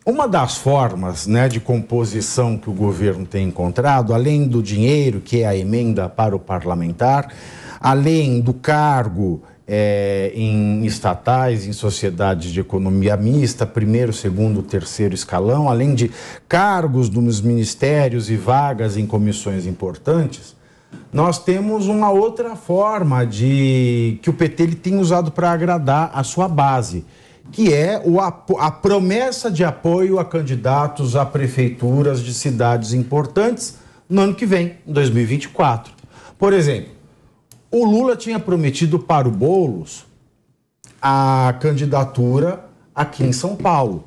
Uma das formas, né, de composição que o governo tem encontrado, além do dinheiro, que é a emenda para o parlamentar, além do cargo em estatais, em sociedades de economia mista, primeiro, segundo, terceiro escalão, além de cargos nos ministérios e vagas em comissões importantes, nós temos uma outra forma que o PT ele tem usado para agradar a sua base, que é a promessa de apoio a candidatos a prefeituras de cidades importantes no ano que vem, em 2024. Por exemplo, o Lula tinha prometido para o Boulos a candidatura aqui em São Paulo,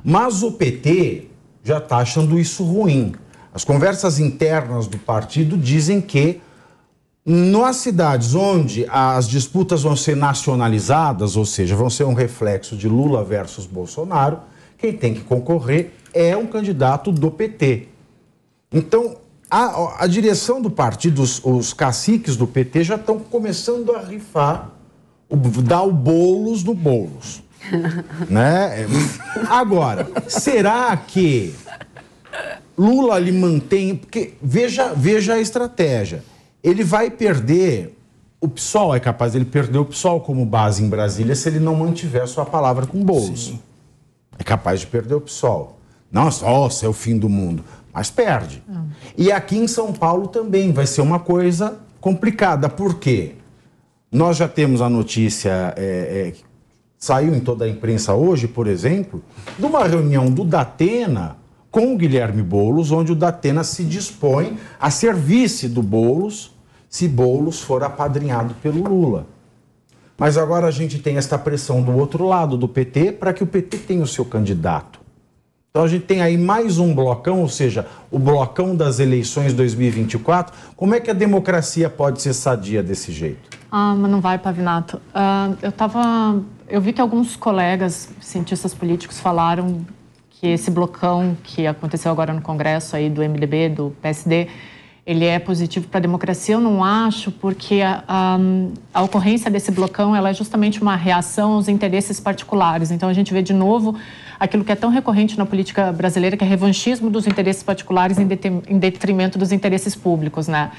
mas o PT já está achando isso ruim. As conversas internas do partido dizem que nas cidades onde as disputas vão ser nacionalizadas, ou seja, vão ser um reflexo de Lula versus Bolsonaro, quem tem que concorrer é um candidato do PT. Então, a direção do partido, os caciques do PT já estão começando a rifar, dar o Boulos no Boulos. Né? Agora, será que Lula lhe mantém... Porque veja a estratégia. Ele vai perder, o PSOL é capaz de ele perder o PSOL como base em Brasília se ele não mantiver a sua palavra com o Boulos. Sim. É capaz de perder o PSOL. Nossa, é o fim do mundo. Mas perde. E aqui em São Paulo também vai ser uma coisa complicada. Por quê? Nós já temos a notícia, saiu em toda a imprensa hoje, por exemplo, de uma reunião do Datena com o Guilherme Boulos, onde o Datena se dispõe a ser vice do Boulos, se Boulos for apadrinhado pelo Lula. Mas agora a gente tem esta pressão do outro lado, do PT, para que o PT tenha o seu candidato. Então a gente tem aí mais um blocão, ou seja, o blocão das eleições 2024. Como é que a democracia pode ser sadia desse jeito? Mas não vai, Pavinato. Eu vi que alguns colegas, cientistas políticos, falaram que esse blocão que aconteceu agora no Congresso aí do MDB, do PSD, ele é positivo para a democracia. Eu não acho, porque a ocorrência desse blocão ela é justamente uma reação aos interesses particulares. Então a gente vê de novo aquilo que é tão recorrente na política brasileira, que é revanchismo dos interesses particulares em detrimento dos interesses públicos, né?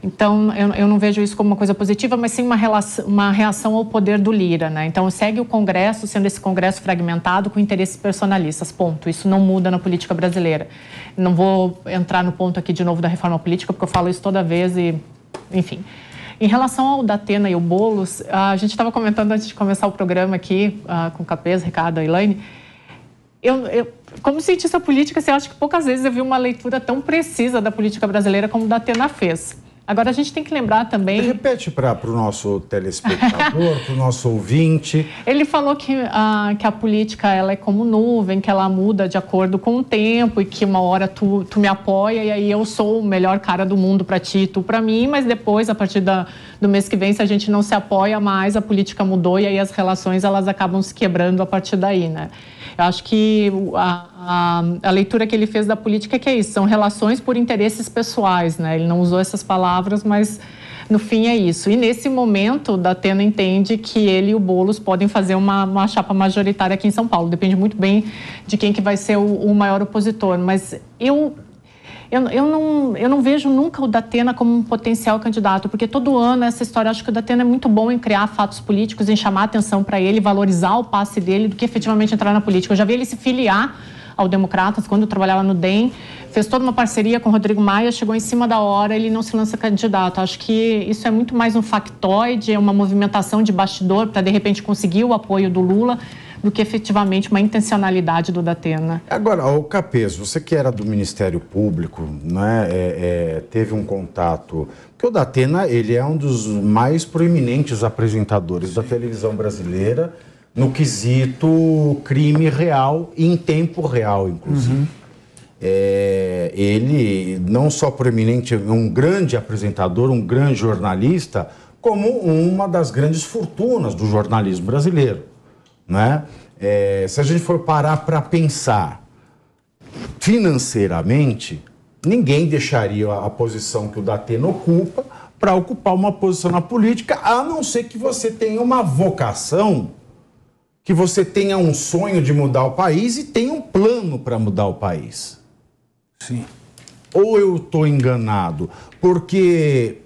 Então, eu não vejo isso como uma coisa positiva, mas sim uma reação ao poder do Lira, né? Então, segue o Congresso, sendo esse Congresso fragmentado com interesses personalistas, ponto. Isso não muda na política brasileira. Não vou entrar no ponto aqui de novo da reforma política, porque eu falo isso toda vez e, enfim. Em relação ao Datena e o Boulos, a gente estava comentando antes de começar o programa aqui, com o Capês, Ricardo, a Elaine. Como cientista política, eu acho que poucas vezes eu vi uma leitura tão precisa da política brasileira como o Datena fez. Agora, a gente tem que lembrar também... Repete para o nosso telespectador, para o nosso ouvinte. Ele falou que a política ela é como nuvem, que ela muda de acordo com o tempo e que uma hora tu me apoia e aí eu sou o melhor cara do mundo para ti e tu para mim, mas depois, a partir do mês que vem, se a gente não se apoia mais, a política mudou e aí as relações elas acabam se quebrando a partir daí, né? Eu acho que a leitura que ele fez da política é que é isso, são relações por interesses pessoais, né? Ele não usou essas palavras, mas no fim é isso. E nesse momento, o Datena entende que ele e o Boulos podem fazer uma chapa majoritária aqui em São Paulo. Depende muito bem de quem que vai ser o maior opositor. Mas eu não vejo nunca o Datena como um potencial candidato, porque todo ano essa história, acho que o Datena é muito bom em criar fatos políticos, em chamar atenção para ele, valorizar o passe dele, do que efetivamente entrar na política. Eu já vi ele se filiar ao Democratas, quando eu trabalhava no DEM, fez toda uma parceria com o Rodrigo Maia, chegou em cima da hora, ele não se lança candidato. Acho que isso é muito mais um factoide, é uma movimentação de bastidor para, de repente, conseguir o apoio do Lula, do que efetivamente uma intencionalidade do Datena. Agora, o Capês, você que era do Ministério Público, né, teve um contato... Porque o Datena, ele é um dos mais proeminentes apresentadores da televisão brasileira no quesito crime real e em tempo real, inclusive. Ele, não só proeminente, é um grande apresentador, um grande jornalista, como uma das grandes fortunas do jornalismo brasileiro. Né? Se a gente for parar para pensar financeiramente, ninguém deixaria a posição que o Datena ocupa para ocupar uma posição na política, a não ser que você tenha uma vocação, que você tenha um sonho de mudar o país e tenha um plano para mudar o país? Sim. Ou eu estou enganado? Porque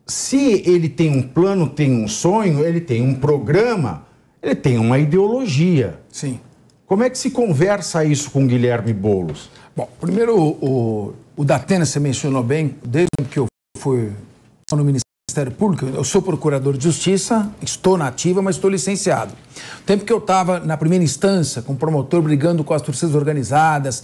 se ele tem um plano, tem um sonho, ele tem um programa, ele tem uma ideologia. Sim. Como é que se conversa isso com Guilherme Boulos? Bom, primeiro, o Datena, você mencionou bem, desde que eu fui no Ministério Público, eu sou procurador de justiça, estou na ativa, mas estou licenciado. O tempo que eu estava na primeira instância, com o promotor brigando com as torcidas organizadas,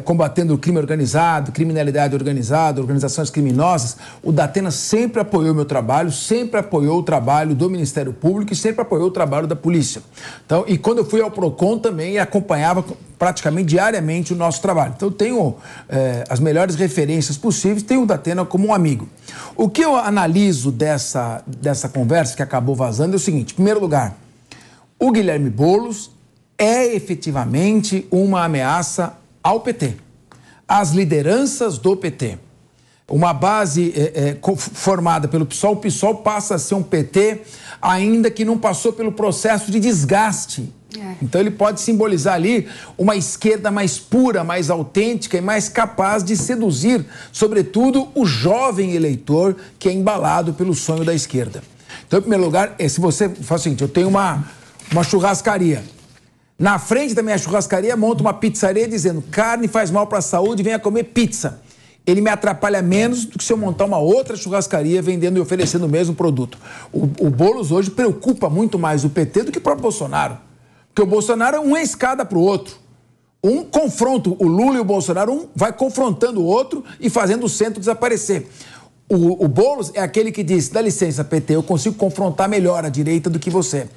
combatendo o crime organizado, criminalidade organizada, organizações criminosas, o Datena sempre apoiou o meu trabalho, sempre apoiou o trabalho do Ministério Público e sempre apoiou o trabalho da polícia. Então, e quando eu fui ao PROCON também acompanhava praticamente diariamente o nosso trabalho. Então eu tenho as melhores referências possíveis, tenho o Datena como um amigo. O que eu analiso dessa conversa que acabou vazando é o seguinte: em primeiro lugar, o Guilherme Boulos é efetivamente uma ameaça ao PT, às lideranças do PT. Uma base formada pelo PSOL, o PSOL passa a ser um PT ainda que não passou pelo processo de desgaste. Então ele pode simbolizar ali uma esquerda mais pura, mais autêntica e mais capaz de seduzir, sobretudo, o jovem eleitor que é embalado pelo sonho da esquerda. Então, em primeiro lugar, se você faz o seguinte: eu tenho uma churrascaria. Na frente da minha churrascaria, monta uma pizzaria dizendo: carne faz mal para a saúde, venha comer pizza. Ele me atrapalha menos do que se eu montar uma outra churrascaria vendendo e oferecendo o mesmo produto. O Boulos hoje preocupa muito mais o PT do que o próprio Bolsonaro. Porque o Bolsonaro é uma escada para o outro. Um confronta o Lula e o Bolsonaro, um vai confrontando o outro e fazendo o centro desaparecer. O Boulos é aquele que diz: dá licença, PT, eu consigo confrontar melhor a direita do que você.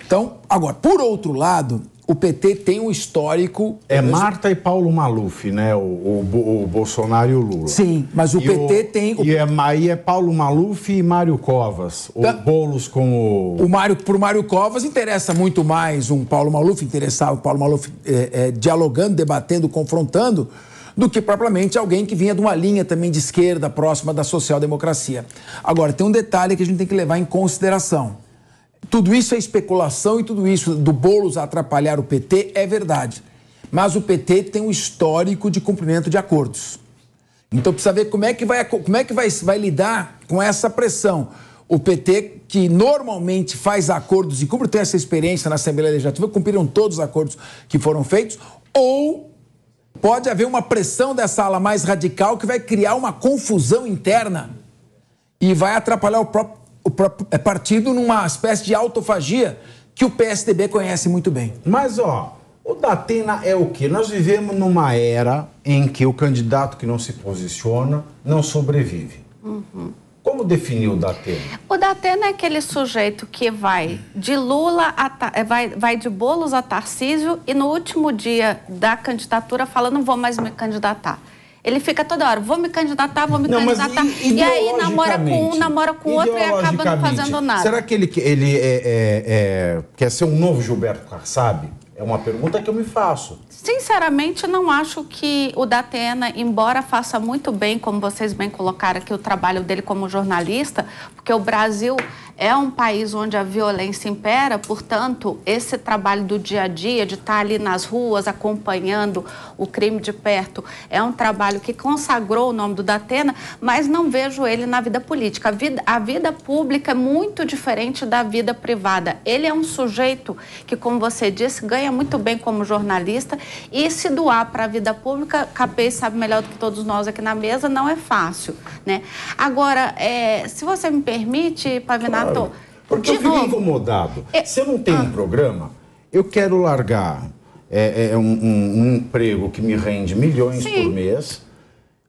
Então, agora, por outro lado, o PT tem um histórico... É Marta e Paulo Maluf, né? O Bolsonaro e o Lula. Sim, mas o PT tem... E é Paulo Maluf e Mário Covas. O Boulos com o... Por Mário Covas interessa muito mais um Paulo Maluf, interessava o Paulo Maluf dialogando, debatendo, confrontando, do que propriamente alguém que vinha de uma linha também de esquerda, próxima da social-democracia. Agora, tem um detalhe que a gente tem que levar em consideração. Tudo isso é especulação e tudo isso do Boulos atrapalhar o PT é verdade. Mas o PT tem um histórico de cumprimento de acordos. Então precisa ver como é que vai lidar com essa pressão. O PT, que normalmente faz acordos e cumpre, tem essa experiência na Assembleia Legislativa, cumpriram todos os acordos que foram feitos, ou pode haver uma pressão dessa ala mais radical que vai criar uma confusão interna e vai atrapalhar o próprio partido numa espécie de autofagia que o PSDB conhece muito bem. Mas, ó, o Datena é o quê? Nós vivemos numa era em que o candidato que não se posiciona não sobrevive. Uhum. Como definir o Datena? O Datena é aquele sujeito que vai de Lula, vai de Boulos a Tarcísio e no último dia da candidatura fala: não vou mais me candidatar. Ele fica toda hora: vou me candidatar, vou me candidatar. E aí namora com um, namora com outro e acaba não fazendo nada. Será que ele quer ser um novo Gilberto Kassab? É uma pergunta que eu me faço. Sinceramente, não acho que o Datena, embora faça muito bem, como vocês bem colocaram aqui, o trabalho dele como jornalista, porque o Brasil é um país onde a violência impera, portanto, esse trabalho do dia a dia, de estar ali nas ruas acompanhando o crime de perto, é um trabalho que consagrou o nome do Datena, mas não vejo ele na vida política. A vida pública é muito diferente da vida privada. Ele é um sujeito que, como você disse, ganha muito bem como jornalista e se doar para a vida pública, Capês sabe melhor do que todos nós aqui na mesa, não é fácil, né? Agora, se você me permite, Pavinato... Claro, porque eu fico incomodado. Se eu não tenho um programa, eu quero largar um emprego que me rende milhões por mês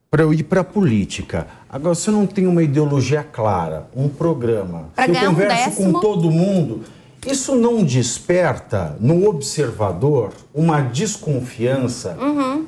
para eu ir para a política. Agora, se eu não tenho uma ideologia clara, um programa, se eu converso com todo mundo... Isso não desperta no observador uma desconfiança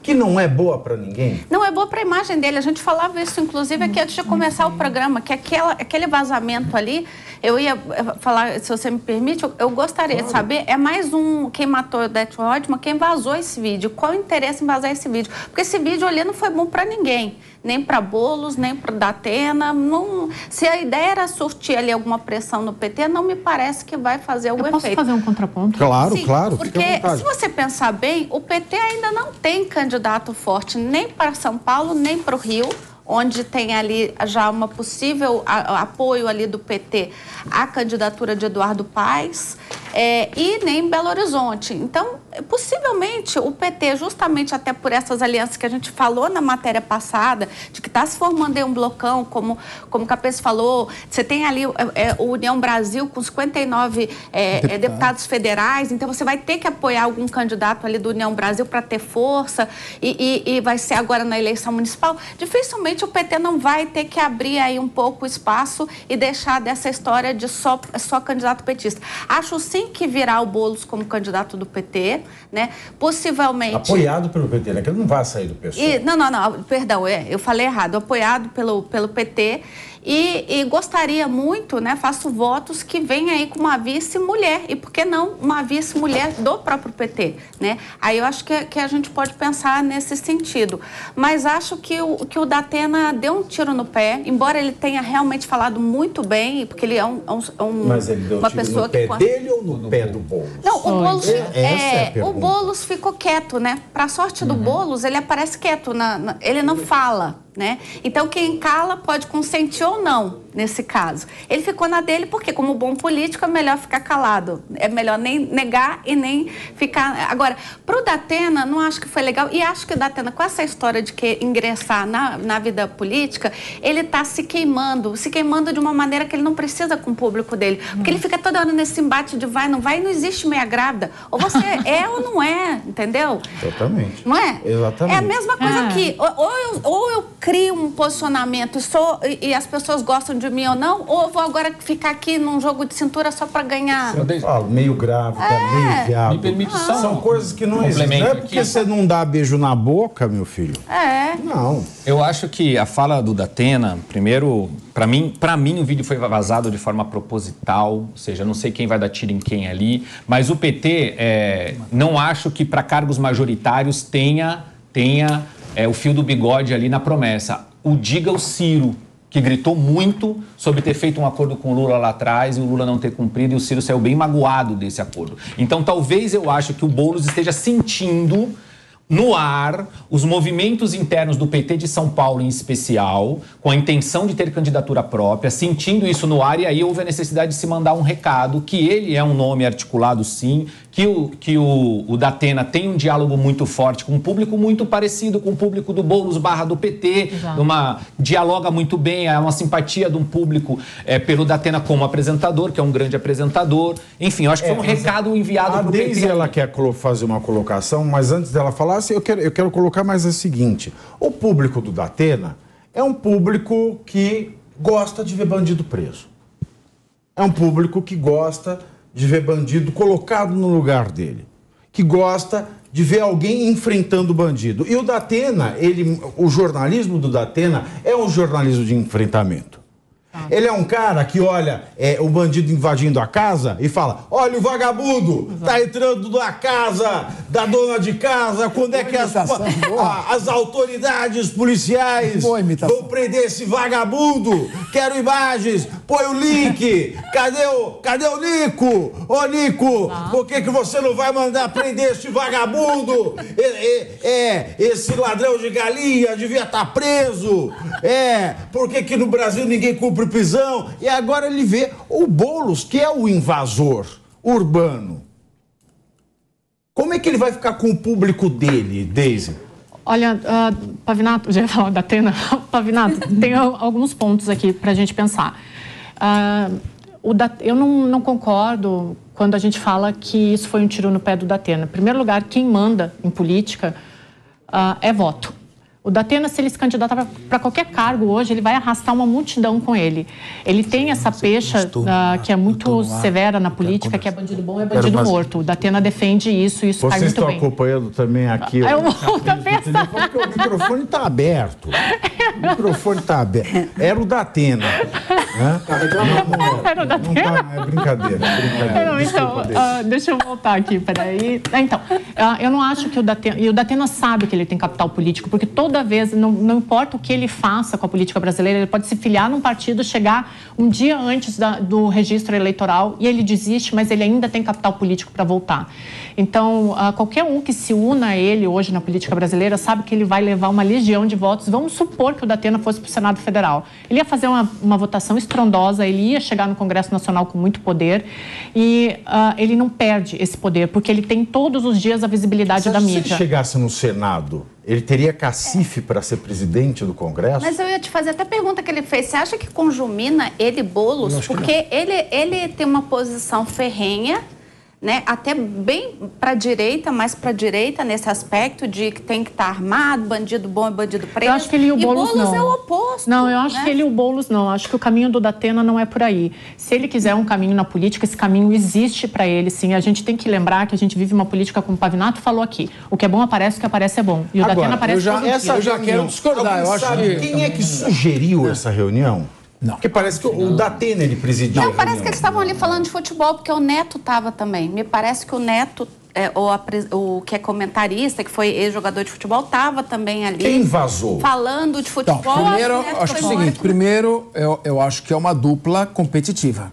que não é boa para ninguém? Não é boa para a imagem dele. A gente falava isso, inclusive, aqui antes de começar o programa, que aquele vazamento ali, Eu ia falar, se você me permite, eu gostaria de saber, é mais quem matou o Odete Roitman, quem vazou esse vídeo. Qual o interesse em vazar esse vídeo? Porque esse vídeo ali não foi bom para ninguém. Nem para Boulos, nem para Datena. Não, se a ideia era surtir ali alguma pressão no PT, não me parece que vai fazer algum efeito. Posso fazer um contraponto? Claro, Sim, claro. Porque se você pensar bem, o PT ainda não tem candidato forte nem para São Paulo, nem para o Rio, onde tem ali já uma possível apoio ali do PT à candidatura de Eduardo Paes, e nem em Belo Horizonte. Então, possivelmente, o PT, justamente até por essas alianças que a gente falou na matéria passada, de que está se formando aí um blocão, como o Capês falou, você tem ali o União Brasil com 59 deputados federais, então você vai ter que apoiar algum candidato ali do União Brasil para ter força, e vai ser agora na eleição municipal. Dificilmente o PT não vai ter que abrir aí um pouco o espaço e deixar dessa história de só candidato petista. Acho sim que virá o Boulos como candidato do PT, né? Possivelmente... Apoiado pelo PT, né? Que ele não vai sair do PSOL. Não, perdão, eu falei errado. Apoiado pelo PT e gostaria muito, né? Faço votos que venha aí com uma vice-mulher. E por que não uma vice-mulher do próprio PT, né? Aí eu acho que a gente pode pensar nesse sentido. Mas acho que o Datena deu um tiro no pé, embora ele tenha realmente falado muito bem, porque ele é Mas ele deu uma tiro pessoa no pé que... dele ou no pé do Boulos? Não, o Boulos, o Boulos ficou quieto, né? Para sorte do Boulos, ele aparece quieto, ele não fala, né? Então, quem cala pode consentir ou não, nesse caso. Ele ficou na dele porque, como bom político, é melhor ficar calado. É melhor nem negar e nem ficar... Agora, para o Datena, não acho que foi legal. E acho que o Datena, com essa história de que ingressar na vida política, ele está se queimando de uma maneira que ele não precisa com o público dele. Porque ele fica toda hora nesse embate de vai, não vai, e não existe meia grávida. Ou você é ou não é, entendeu? Exatamente. Não é? Exatamente. É a mesma coisa aqui. Ou eu crio um posicionamento e as pessoas gostam de mim ou não, ou eu vou agora ficar aqui num jogo de cintura só para ganhar. Eu falo, meio grávida, meio viado. Me permite só São coisas que não existem. Não é porque você não dá beijo na boca, meu filho. Não. Eu acho que a fala do Datena, primeiro, para mim o vídeo foi vazado de forma proposital, ou seja, não sei quem vai dar tiro em quem ali, mas o PT, não acho que para cargos majoritários tenha o fio do bigode ali na promessa. Diga o Ciro, que gritou muito sobre ter feito um acordo com o Lula lá atrás e o Lula não ter cumprido, e o Ciro saiu bem magoado desse acordo. Então, talvez eu acho que o Boulos esteja sentindo no ar os movimentos internos do PT de São Paulo, em especial, com a intenção de ter candidatura própria, sentindo isso no ar, e aí houve a necessidade de se mandar um recado, que ele é um nome articulado, sim, que o Datena tem um diálogo muito forte com um público muito parecido com o público do Boulos / do PT, dialoga muito bem, há uma simpatia de um público pelo Datena como apresentador, que é um grande apresentador. Enfim, eu acho que foi um recado enviado para o PT. A Deise, ela quer fazer uma colocação, mas antes dela falar, eu quero colocar mais o seguinte: o público do Datena é um público que gosta de ver bandido preso. É um público que gosta de ver bandido colocado no lugar dele, que gosta de ver alguém enfrentando o bandido. E o Datena, o jornalismo do Datena é um jornalismo de enfrentamento. Ele é um cara que olha o bandido invadindo a casa e fala: olha o vagabundo, tá entrando na casa da dona de casa, quando é que as autoridades policiais vão prender esse vagabundo? Quero imagens, põe o link, cadê o Nico? Ô Nico, por que você não vai mandar prender esse vagabundo? Esse ladrão de galinha devia estar preso. Por que no Brasil ninguém cumpre prisão? E agora ele vê o Boulos, que é o invasor urbano. Como é que ele vai ficar com o público dele, Deise? Olha, Pavinato, já ia falar da Atena. Pavinato, tem alguns pontos aqui para a gente pensar. Eu não concordo quando a gente fala que isso foi um tiro no pé do Datena. Em primeiro lugar, quem manda em política é voto. O Datena, se ele se candidatar para qualquer cargo hoje, ele vai arrastar uma multidão com ele. Ele tem essa pecha que é muito severa na política, que é bandido bom é bandido morto. O Datena defende isso e isso cai muito bem. Vocês estão acompanhando também aqui porque o microfone está aberto. O microfone está aberto. Era o Datena. Era o Datena? É brincadeira. Então, deixa eu voltar aqui, peraí. Então, eu não acho que o Datena... E o Datena sabe que ele tem capital político, porque toda vez, não importa o que ele faça com a política brasileira, ele pode se filiar num partido, chegar um dia antes do registro eleitoral e ele desiste, mas ele ainda tem capital político para voltar. Então, qualquer um que se una a ele hoje na política brasileira sabe que ele vai levar uma legião de votos. Vamos supor que o Datena fosse para o Senado Federal. Ele ia fazer uma votação estrondosa, ele ia chegar no Congresso Nacional com muito poder e ele não perde esse poder, porque ele tem todos os dias a visibilidade da mídia. Se ele chegasse no Senado, ele teria cacife para ser presidente do Congresso? Mas eu ia te fazer até a pergunta que ele fez. Você acha que conjumina ele Boulos? Porque ele tem uma posição ferrenha, né? Até bem para a direita, mais para a direita nesse aspecto de que tem que estar armado, bandido bom e bandido preso. Eu acho que ele e o Boulos não. É o oposto. Não, eu acho que ele e o Boulos não. Acho que o caminho do Datena não é por aí. Se ele quiser um caminho na política, esse caminho existe para ele, sim. A gente tem que lembrar que a gente vive uma política, como o Pavinato falou aqui. O que é bom aparece, o que aparece é bom. E o Datena aparece todo dia. Eu já quero discordar. Eu acho que... Quem é que sugeriu essa reunião? Não. Porque parece que o Datena, ele presidiu. Não, parece que eles estavam ali falando de futebol, porque o Neto estava também. Me parece que o Neto, o que é comentarista, que foi ex-jogador de futebol, estava também ali. Quem vazou? Falando de futebol. Então, primeiro, acho que é o seguinte. Primeiro, eu acho que é uma dupla competitiva.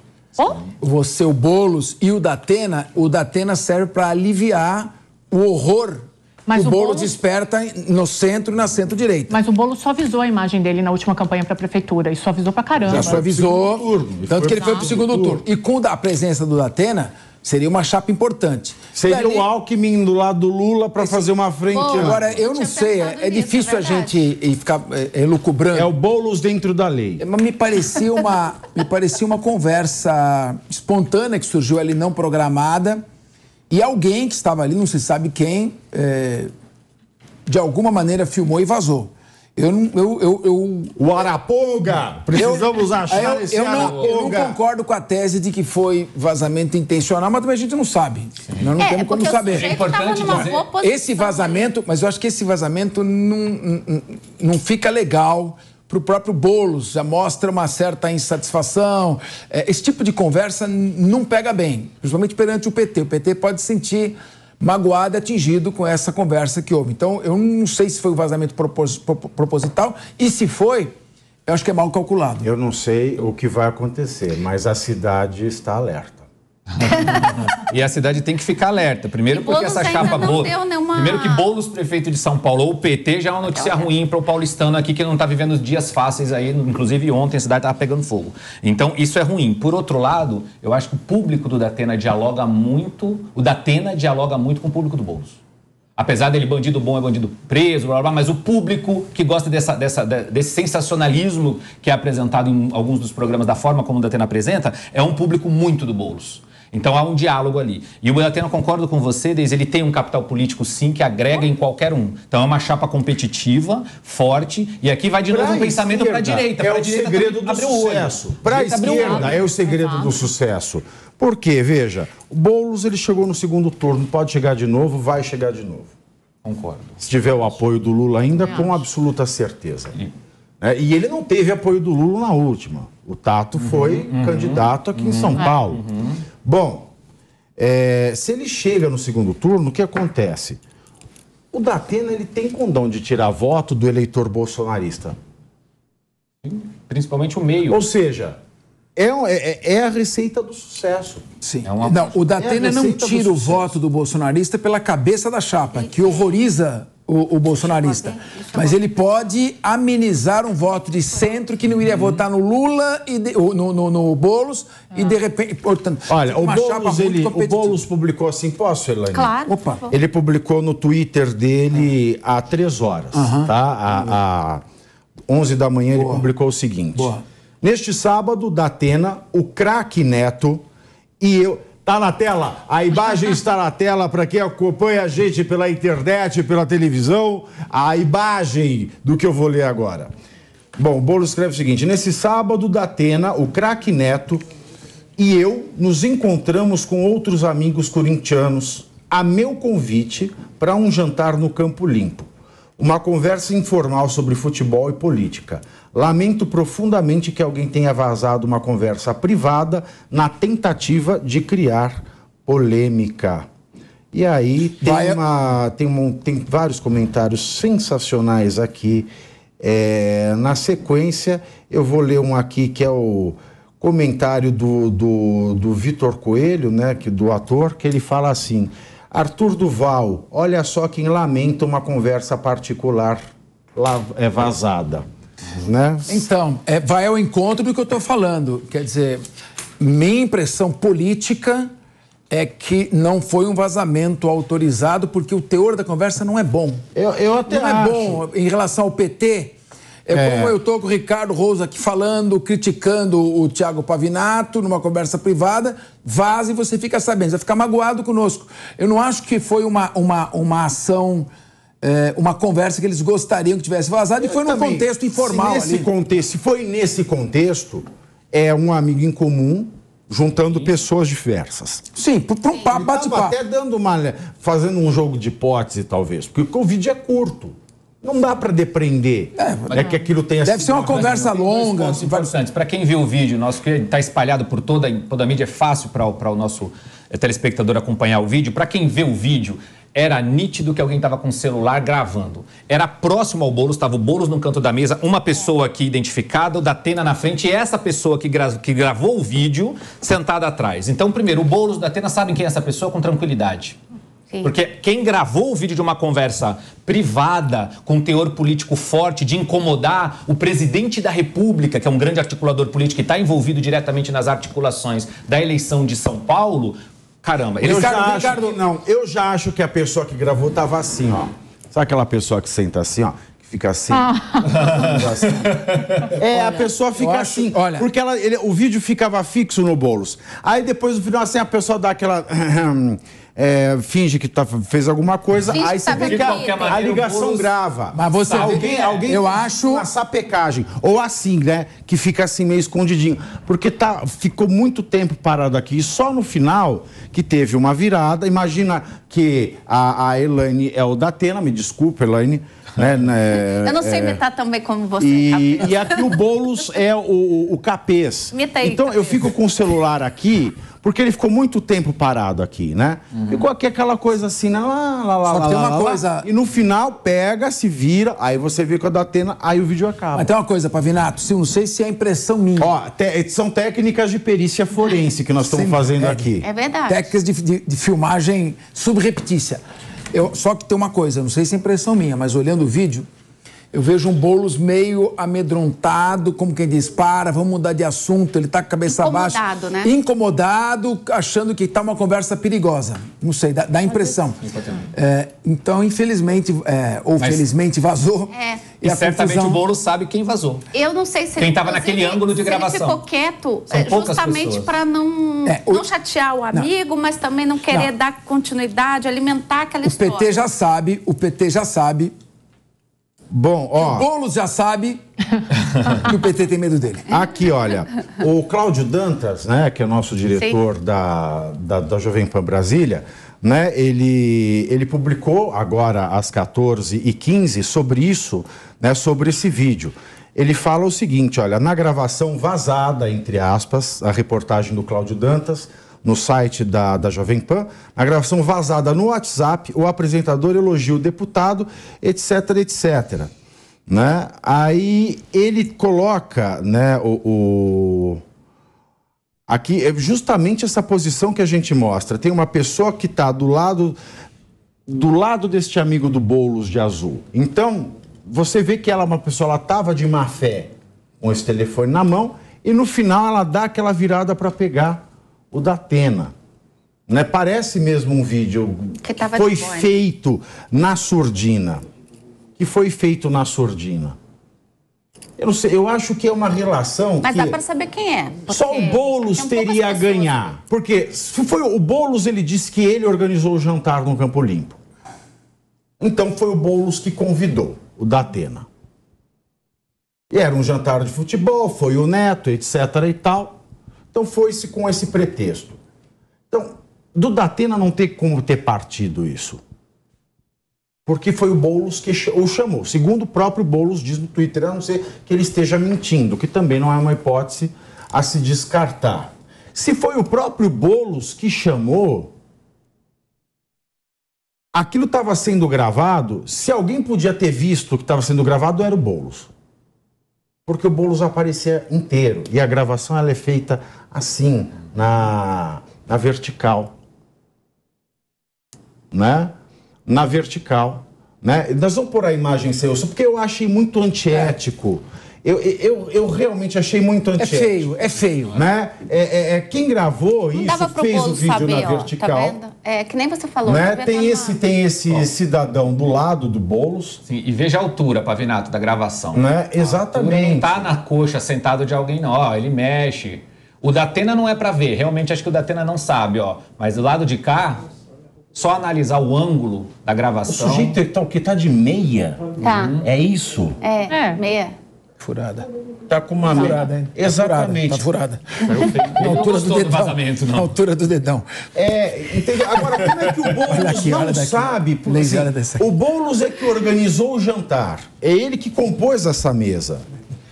Você, o Boulos e o Datena serve para aliviar o horror. Mas o Boulos desperta no centro e na centro-direita. Mas o Boulos só avisou a imagem dele na última campanha para a prefeitura. E só avisou pra caramba. Já só avisou. Tanto que ele foi pro segundo turno. E com a presença do Datena, seria uma chapa importante. Seria o Alckmin do lado do Lula para fazer uma frente. Agora, eu não sei, é difícil a gente ficar elucubrando. É o Boulos dentro da lei. Mas me parecia uma conversa espontânea que surgiu ali, não programada. E alguém que estava ali, não se sabe quem, de alguma maneira filmou e vazou. O Araponga! Precisamos achar esse Araponga. Eu não concordo com a tese de que foi vazamento intencional, mas também a gente não sabe. Nós não temos como saber. É importante dizer. Esse vazamento, mas eu acho que esse vazamento não fica legal para o próprio Boulos, já mostra uma certa insatisfação. Esse tipo de conversa não pega bem, principalmente perante o PT. O PT pode se sentir magoado e atingido com essa conversa que houve. Então, eu não sei se foi um vazamento proposital e se foi, eu acho que é mal calculado. Eu não sei o que vai acontecer, mas a cidade está alerta. E a cidade tem que ficar alerta. Primeiro porque essa chapa boa. Primeiro que Boulos, prefeito de São Paulo, ou o PT, já é uma notícia ruim para o paulistano aqui que não está vivendo dias fáceis aí. Inclusive ontem a cidade estava pegando fogo. Então isso é ruim. Por outro lado, eu acho que o público do Datena dialoga muito. O Datena dialoga muito com o público do Boulos. Apesar dele bandido bom é bandido preso, blá, blá, blá, mas o público que gosta desse sensacionalismo que é apresentado em alguns dos programas da forma como o Datena apresenta, é um público muito do Boulos. Então há um diálogo ali. E o Datena, concordo com você, Deise, ele tem um capital político sim que agrega em qualquer um. Então é uma chapa competitiva, forte, e aqui vai de novo um pensamento para a direita. É o segredo do sucesso. Para a esquerda é o segredo do sucesso. Por quê? Veja, o Boulos ele chegou no segundo turno, pode chegar de novo, vai chegar de novo. Concordo. Se tiver o apoio do Lula ainda, com absoluta certeza. E ele não teve apoio do Lula na última. O Tato foi candidato aqui em São Paulo. Bom, se ele chega no segundo turno, o que acontece? O Datena ele tem condão de tirar voto do eleitor bolsonarista. Principalmente o meio. Ou seja, é a receita do sucesso. Sim. Não, o Datena não tira o voto do bolsonarista pela cabeça da chapa, que horroriza o bolsonarista. Mas ele pode amenizar um voto de centro que não iria votar no Lula e no Boulos e de repente, portanto, olha, o Boulos publicou assim, posso, Elaine? Claro. Opa. Ele publicou no Twitter dele há 3 horas, tá? Às 11 da manhã ele publicou o seguinte. Neste sábado, Datena, o craque Neto e eu... Tá na tela, a imagem está na tela para quem acompanha a gente pela internet, pela televisão, a imagem do que eu vou ler agora. Bom, o Boulos escreve o seguinte: nesse sábado, Datena, o craque Neto e eu nos encontramos com outros amigos corintianos a meu convite para um jantar no Campo Limpo. uma conversa informal sobre futebol e política. Lamento profundamente que alguém tenha vazado uma conversa privada na tentativa de criar polêmica. E aí tem vários comentários sensacionais aqui. Na sequência, eu vou ler um aqui que é o comentário do Vitor Coelho, né, do ator, que ele fala assim: Arthur Duval, olha só quem lamenta uma conversa particular vazada. Né? Então, vai ao encontro do que eu estou falando. Quer dizer, minha impressão política é que não foi um vazamento autorizado, porque o teor da conversa não é bom. Eu até não acho. É bom em relação ao PT. Como eu estou com o Ricardo Rosa aqui falando, criticando o Thiago Pavinato numa conversa privada, vaza e você fica sabendo, você vai ficar magoado conosco. Eu não acho que foi uma ação, uma conversa que eles gostariam que tivesse vazado, e foi num contexto informal. Se foi nesse contexto, é um amigo em comum juntando pessoas diversas. Sim, para um papo, bate-papo. Até fazendo um jogo de hipótese, talvez, porque o vídeo é curto. Não dá para depreender. Que aquilo tenha Deve ser uma conversa longa. Importantes. Para quem viu o vídeo nosso, que está espalhado por toda a mídia, é fácil para o nosso telespectador acompanhar o vídeo. Para quem vê o vídeo, era nítido que alguém estava com o celular gravando. Era próximo ao Boulos, estava o Boulos no canto da mesa, uma pessoa aqui identificada, o Datena na frente, e essa pessoa que gravou o vídeo sentada atrás. Então, primeiro, o Boulos e o Datena sabem quem é essa pessoa com tranquilidade. Porque quem gravou o vídeo de uma conversa privada, com teor político forte, de incomodar o presidente da República, que é um grande articulador político e está envolvido diretamente nas articulações da eleição de São Paulo, caramba. Eu já acho que a pessoa que gravou estava assim, ó. Sabe aquela pessoa que senta assim, ó? Que fica assim? A pessoa fica assim. Olha, porque o vídeo ficava fixo no Boulos. Aí depois, no final, assim, a pessoa dá aquela... finge que fez alguma coisa, aí você vê que a ligação grava. Mas você alguém eu acho uma sapecagem. Ou assim, né? Que fica assim meio escondidinho. Porque ficou muito tempo parado aqui. E só no final que teve uma virada. Imagina que a Elaine é o Datena, me desculpa, Elaine. Eu não sei imitar tão bem como você, e aqui o Boulos é o Capês. Então Capês. Eu fico com o celular aqui, porque ele ficou muito tempo parado aqui, né? Ficou aqui aquela coisa assim, né? Só que tem uma coisa... E no final pega, se vira, aí você vê com a Datena, aí o vídeo acaba. Mas tem uma coisa, Pavinato, não sei se é impressão minha. São técnicas de perícia forense que nós estamos fazendo aqui. É verdade. Técnicas de filmagem subreptícia. Só que tem uma coisa, não sei se é impressão minha, mas olhando o vídeo, eu vejo um Boulos meio amedrontado, como quem diz, vamos mudar de assunto, ele tá com a cabeça baixa. Incomodado, né? Incomodado, achando que tá uma conversa perigosa. Não sei, dá impressão. Então, infelizmente, felizmente vazou. E certamente o Boulos sabe quem vazou. Eu não sei se quem estava naquele ângulo de gravação. Ele ficou quieto justamente para não chatear o amigo, mas também não querer dar continuidade, alimentar aquela história. O PT já sabe. Bom, o Boulos já sabe que o PT tem medo dele. Aqui, olha, o Cláudio Dantas, né, que é nosso diretor da Jovem Pan Brasília, né, ele publicou agora às 14h15 sobre isso, né, sobre esse vídeo. Ele fala o seguinte, olha, na gravação vazada, entre aspas, a reportagem do Cláudio Dantas, no site da Jovem Pan, a gravação vazada no WhatsApp, o apresentador elogia o deputado, etc, etc. Né? Aí ele coloca, né, aqui é justamente essa posição que a gente mostra. Tem uma pessoa que está do lado deste amigo do Boulos de azul. Então, você vê que ela é uma pessoa, ela estava de má fé com esse telefone na mão e no final ela dá aquela virada para pegar o Datena, né? Parece mesmo um vídeo que foi feito na surdina. Eu não sei, eu acho que é uma relação Mas dá para saber quem é. Só o Boulos teria a ganhar. Porque se foi o Boulos, ele disse que ele organizou o jantar no Campo Limpo. Então foi o Boulos que convidou o Datena. E era um jantar de futebol, foi o Neto, etc. e tal. Então foi-se com esse pretexto. Então, do Datena não tem como ter partido isso. Porque foi o Boulos que o chamou. Segundo o próprio Boulos diz no Twitter, a não ser que ele esteja mentindo, que também não é uma hipótese a se descartar. Se foi o próprio Boulos que chamou, aquilo estava sendo gravado, se alguém podia ter visto que estava sendo gravado, era o Boulos. Porque o Boulos aparecia inteiro. E a gravação ela é feita assim, na vertical. Né? Na vertical. Né? Nós vamos pôr a imagem sem osso, porque eu achei muito antiético. Eu realmente achei muito antiético. É feio. Né? Quem gravou não isso fez o vídeo saber, na vertical. Tá vendo? É que nem você falou. Né? Tem esse cidadão do lado do Boulos. Sim, e veja a altura, Pavinato, da gravação. Né? Exatamente. Não está na coxa sentado de alguém, não. Ó, ele mexe. O Datena não é para ver. Realmente acho que o Datena não sabe, ó. Mas do lado de cá, só analisar o ângulo da gravação. O sujeito que tá de meia. Tá. É isso? Meia. Furada. Tá com uma Furada, hein? Exatamente. Tá furada. Na altura do dedão. Vazamento, não. Na altura do dedão. Entendeu? Agora, como é que o Boulos aqui, não sabe? Porque, assim, o Boulos é que organizou o jantar. É ele que compôs essa mesa.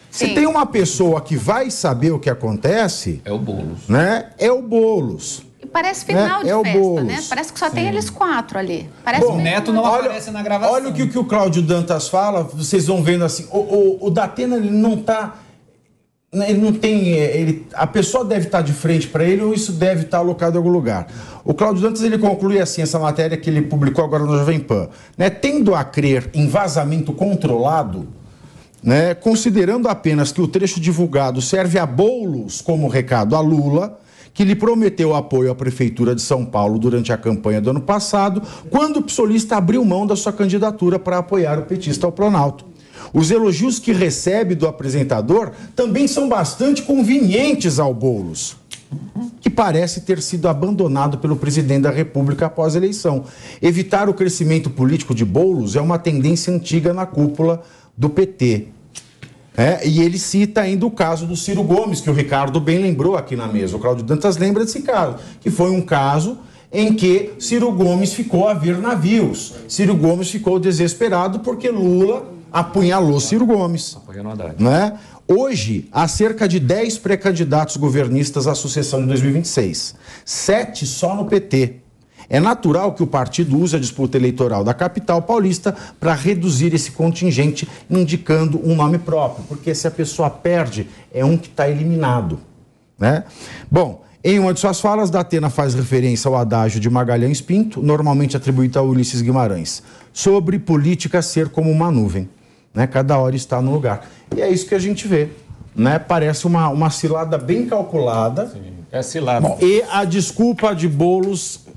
Se tem uma pessoa que vai saber o que acontece... É o Boulos. Né? É o Boulos. E parece final de festa, né? Parece que só tem eles 4 ali. Parece o Neto não aparece na gravação. Olha o que o Cláudio Dantas fala, vocês vão vendo assim, o Datena, ele não tá... Ele não tem... a pessoa deve estar de frente para ele ou isso deve estar alocado em algum lugar. O Cláudio Dantas, ele conclui assim, essa matéria que ele publicou agora no Jovem Pan. Né? Tendo a crer em vazamento controlado, né? Considerando apenas que o trecho divulgado serve a Boulos como recado a Lula, que lhe prometeu apoio à Prefeitura de São Paulo durante a campanha do ano passado, quando o psolista abriu mão da sua candidatura para apoiar o petista ao Planalto. Os elogios que recebe do apresentador também são bastante convenientes ao Boulos, que parece ter sido abandonado pelo presidente da República após a eleição. Evitar o crescimento político de Boulos é uma tendência antiga na cúpula do PT. E ele cita ainda o caso do Ciro Gomes, que o Ricardo bem lembrou aqui na mesa. O Cláudio Dantas lembra desse caso, que foi um caso em que Ciro Gomes ficou a ver navios. Ciro Gomes ficou desesperado porque Lula apunhalou Ciro Gomes. Apoiando o Haddad. Né? Hoje, há cerca de 10 pré-candidatos governistas à sucessão de 2026. 7 só no PT. É natural que o partido use a disputa eleitoral da capital paulista para reduzir esse contingente, indicando um nome próprio, porque se a pessoa perde, é um que está eliminado. Né? Bom, em uma de suas falas, Datena faz referência ao adágio de Magalhães Pinto, normalmente atribuído a Ulisses Guimarães, sobre política ser como uma nuvem. Né? Cada hora está no lugar. E é isso que a gente vê. Né? Parece uma cilada bem calculada. Sim, é cilada. Bom, e a desculpa de Boulos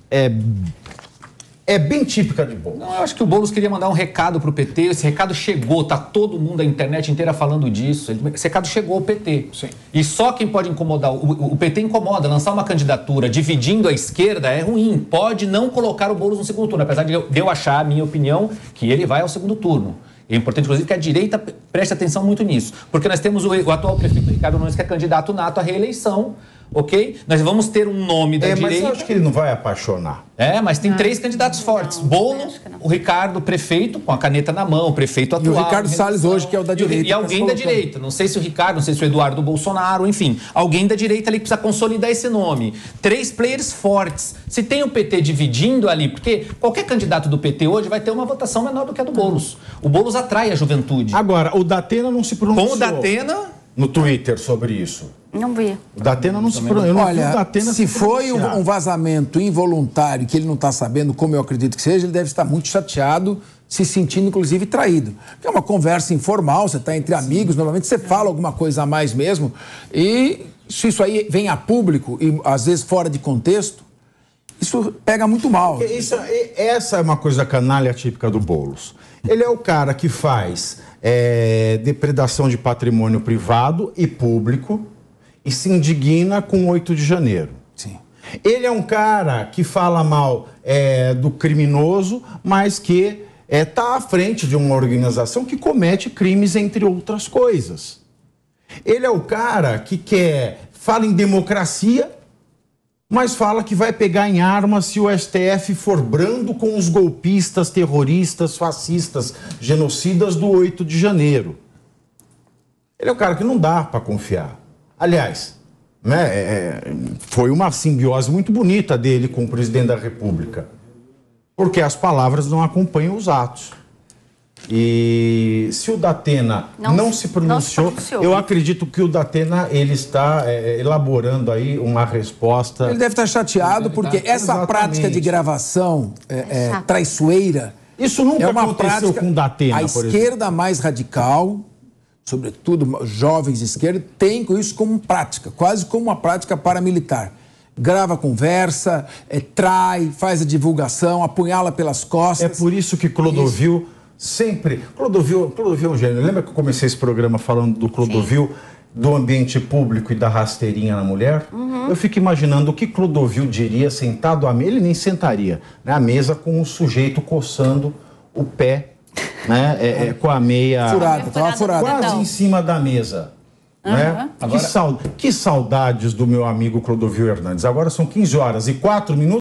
é bem típica de Boulos. Não, eu acho que o Boulos queria mandar um recado para o PT. Esse recado chegou, tá todo mundo, a internet inteira falando disso. Esse recado chegou ao PT. Sim. E só quem pode incomodar, o PT incomoda, lançar uma candidatura dividindo a esquerda é ruim. Pode não colocar o Boulos no segundo turno, apesar de eu achar, a minha opinião, que ele vai ao segundo turno. É importante, inclusive, que a direita preste atenção muito nisso. Porque nós temos o atual prefeito Ricardo Nunes, que é candidato nato à reeleição, ok? Nós vamos ter um nome da direita... Mas eu acho que ele não vai apaixonar. Mas tem 3 candidatos fortes. Boulos, o Ricardo, prefeito, com a caneta na mão, o prefeito atual. E o Ricardo Salles hoje, que é o da direita. E alguém da direita. Não sei se o Ricardo, não sei se o Eduardo Bolsonaro, enfim. Alguém da direita ali que precisa consolidar esse nome. 3 players fortes. Se tem o PT dividindo ali, porque qualquer candidato do PT hoje vai ter uma votação menor do que a do Boulos. O Boulos atrai a juventude. Agora, o Datena não se pronunciou. Com o Datena... no Twitter sobre isso. Não vi. O Datena não se pronunciou. Olha, se foi um vazamento involuntário que ele não está sabendo, como eu acredito que seja, ele deve estar muito chateado, se sentindo, inclusive, traído. Porque é uma conversa informal, você está entre amigos, normalmente você fala alguma coisa a mais mesmo, e se isso aí vem a público, e às vezes fora de contexto, isso pega muito mal. Essa é uma coisa canalha típica do Boulos. Ele é o cara que faz depredação de patrimônio privado e público e se indigna com 8 de janeiro. Sim. Ele é um cara que fala mal do criminoso, mas que está à frente de uma organização que comete crimes, entre outras coisas. Ele é o cara que fala em democracia, mas fala que vai pegar em armas se o STF for brando com os golpistas, terroristas, fascistas, genocidas do 8 de janeiro. Ele é o cara que não dá para confiar. Aliás, né, foi uma simbiose muito bonita dele com o presidente da República, porque as palavras não acompanham os atos. E se o Datena não se pronunciou, eu acredito que o Datena ele está elaborando aí uma resposta. Ele deve estar chateado porque essa prática de gravação traiçoeira, isso nunca aconteceu com o Datena, a esquerda mais radical, sobretudo jovens de esquerda, tem isso como prática, quase como uma prática paramilitar. Grava a conversa, trai, faz a divulgação, apunhala pelas costas. É por isso que Clodovil sempre... Clodovil é um gênio. Lembra que eu comecei esse programa falando do Clodovil, do ambiente público e da rasteirinha na mulher? Eu fico imaginando o que Clodovil diria sentado à mesa. Ele nem sentaria, né, à mesa com o sujeito coçando o pé, né, com a meia furada, quase em cima da mesa. Né? Agora... Que saudades do meu amigo Clodovil Hernandes. Agora são 15 horas e 4 minutos.